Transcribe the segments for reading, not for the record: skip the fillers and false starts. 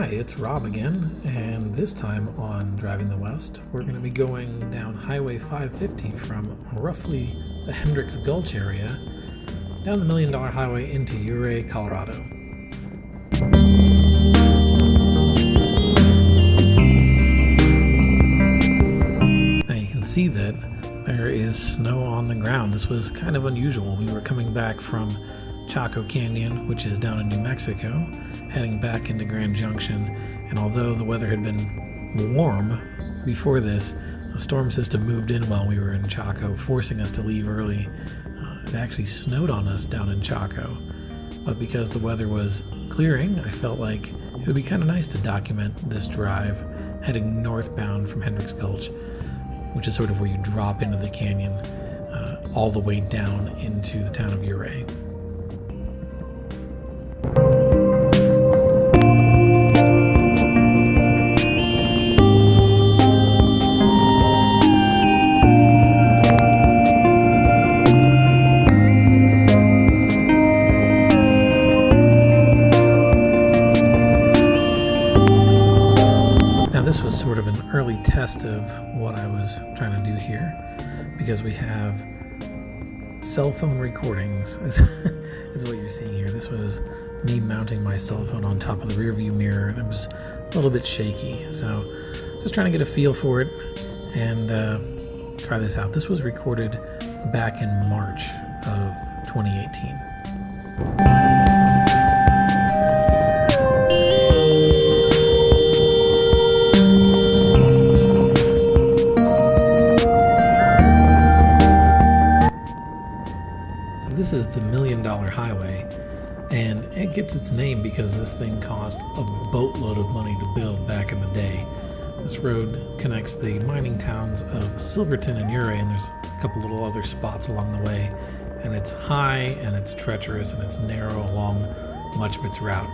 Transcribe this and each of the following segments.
Hi, it's Rob again, and this time on Driving the West, we're going to be going down Highway 550 from roughly the Hendricks Gulch area down the $1 Million Highway into Ouray, Colorado. Now you can see that there is snow on the ground. This was kind of unusual. We were coming back from Chaco Canyon, which is down in New Mexico, heading back into Grand Junction, and although the weather had been warm before this, a storm system moved in while we were in Chaco, forcing us to leave early. It actually snowed on us down in Chaco, but because the weather was clearing, I felt like it would be kind of nice to document this drive heading northbound from Hendricks Gulch, which is sort of where you drop into the canyon all the way down into the town of Ouray. This was sort of an early test of what I was trying to do here, because we have cell phone recordings is what you're seeing here. This was me mounting my cell phone on top of the rear view mirror, and it was a little bit shaky, so just trying to get a feel for it and try this out. This was recorded back in March of 2018. This is the $1 Million Highway, and it gets its name because this thing cost a boatload of money to build back in the day. This road connects the mining towns of Silverton and Ouray, and there's a couple little other spots along the way, and it's high and it's treacherous and it's narrow along much of its route.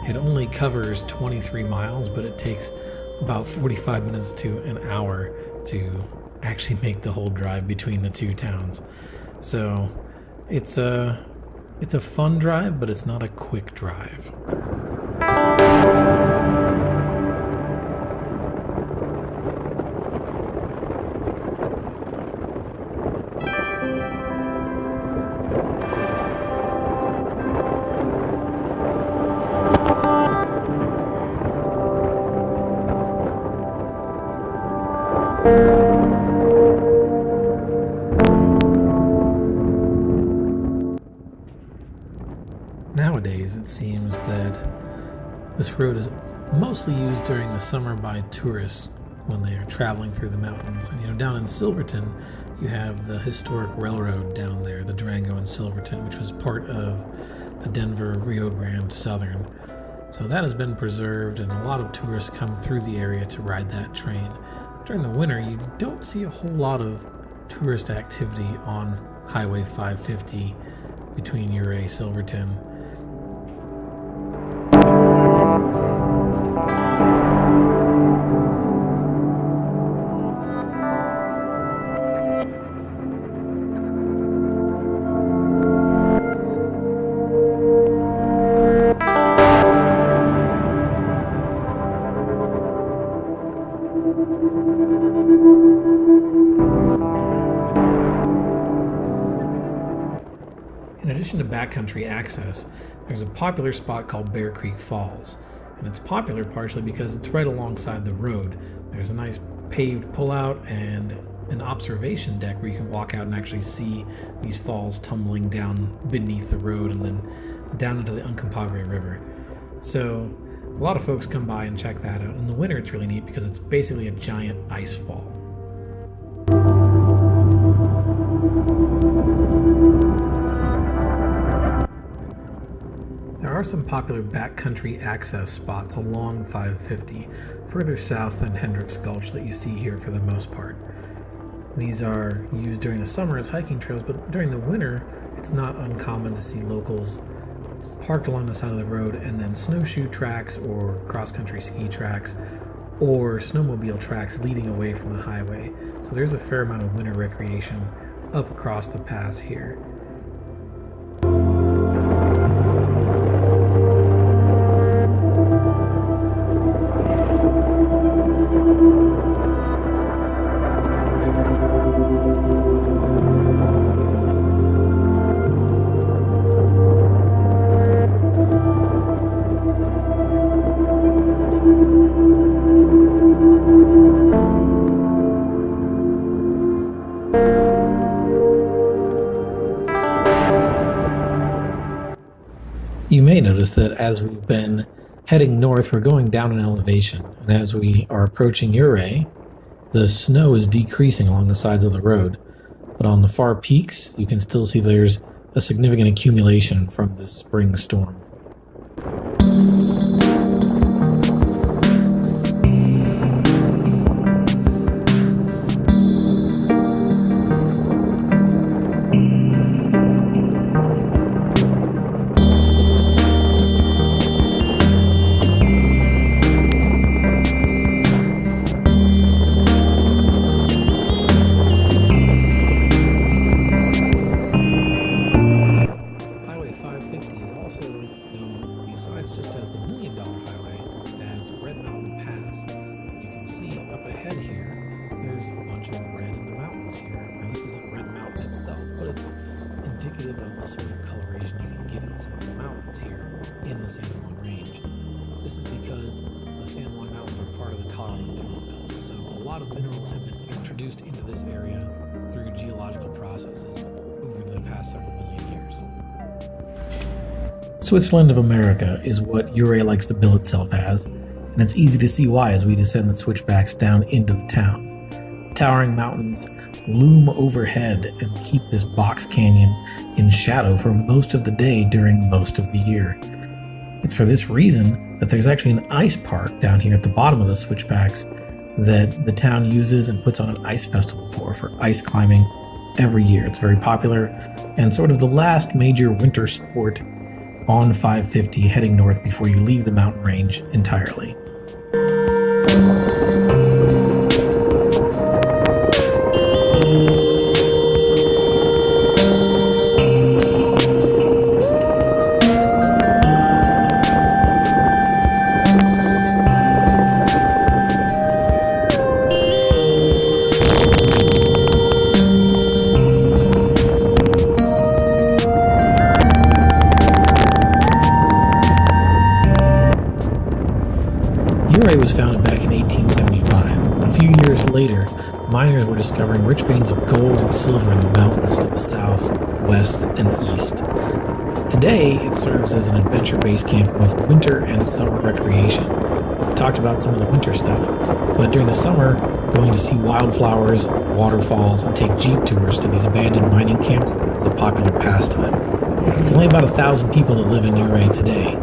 It only covers 23 miles, but it takes about 45 minutes to an hour to actually make the whole drive between the two towns. So it's a fun drive, but it's not a quick drive. Nowadays, it seems that this road is mostly used during the summer by tourists when they are traveling through the mountains. And down in Silverton, you have the historic railroad down there, the Durango and Silverton, which was part of the Denver Rio Grande Southern. So that has been preserved, and a lot of tourists come through the area to ride that train. During the winter, you don't see a whole lot of tourist activity on Highway 550 between Ouray and Silverton. In addition to backcountry access, there's a popular spot called Bear Creek Falls, and it's popular partially because it's right alongside the road. There's a nice paved pullout and an observation deck where you can walk out and actually see these falls tumbling down beneath the road and then down into the Uncompahgre River. So a lot of folks come by and check that out. In the winter, it's really neat because it's basically a giant ice fall. There are some popular backcountry access spots along 550, further south than Hendricks Gulch, that you see here for the most part. These are used during the summer as hiking trails, but during the winter, it's not uncommon to see locals parked along the side of the road and then snowshoe tracks or cross-country ski tracks or snowmobile tracks leading away from the highway. So there's a fair amount of winter recreation up across the pass here. You may notice that as we've been heading north, we're going down in elevation, and as we are approaching Ouray, the snow is decreasing along the sides of the road. But on the far peaks, you can still see there's a significant accumulation from this spring storm. Indicative of the sort of coloration you can get in some of the mountains here in the San Juan Range. This is because the San Juan Mountains are part of the Colorado Mineral Belt, so a lot of minerals have been introduced into this area through geological processes over the past several million years. Switzerland of America is what Ouray likes to bill itself as, and it's easy to see why as we descend the switchbacks down into the town. Towering mountains loom overhead and keep this box canyon in shadow for most of the day during most of the year. It's for this reason that there's actually an ice park down here at the bottom of the switchbacks that the town uses and puts on an ice festival for ice climbing every year. It's very popular and sort of the last major winter sport on 550 heading north before you leave the mountain range entirely. Ouray was founded back in 1875. A few years later, miners were discovering rich veins of gold and silver in the mountains to the south, west, and east. Today, it serves as an adventure base camp for both winter and summer recreation. We talked about some of the winter stuff, but during the summer, going to see wildflowers, waterfalls, and take jeep tours to these abandoned mining camps is a popular pastime. There's only about 1,000 people that live in Ouray today.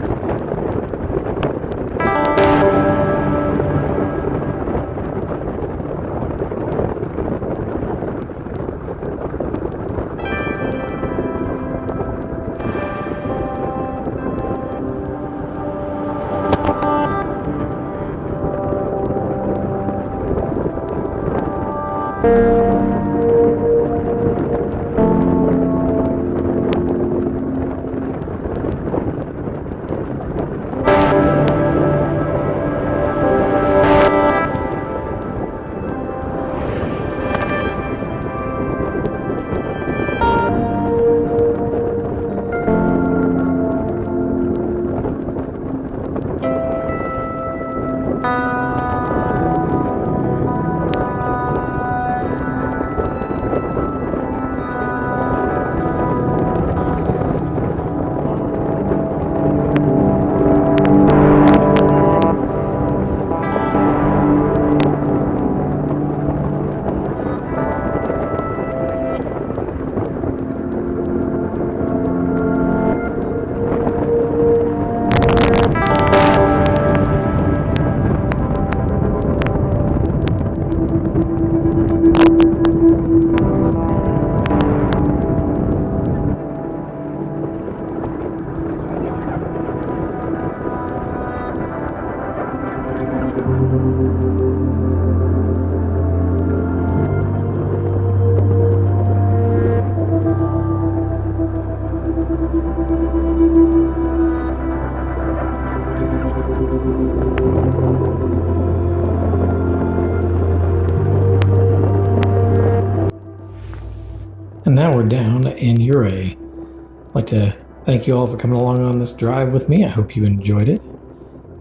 And now we're down in Ouray. I'd like to thank you all for coming along on this drive with me. I hope you enjoyed it.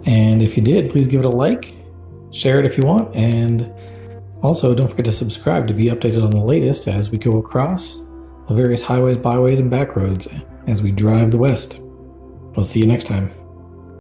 And if you did, please give it a like, share it if you want, and also don't forget to subscribe to be updated on the latest as we go across the various highways, byways, and back roads as we drive the west. Well, We'll see you next time.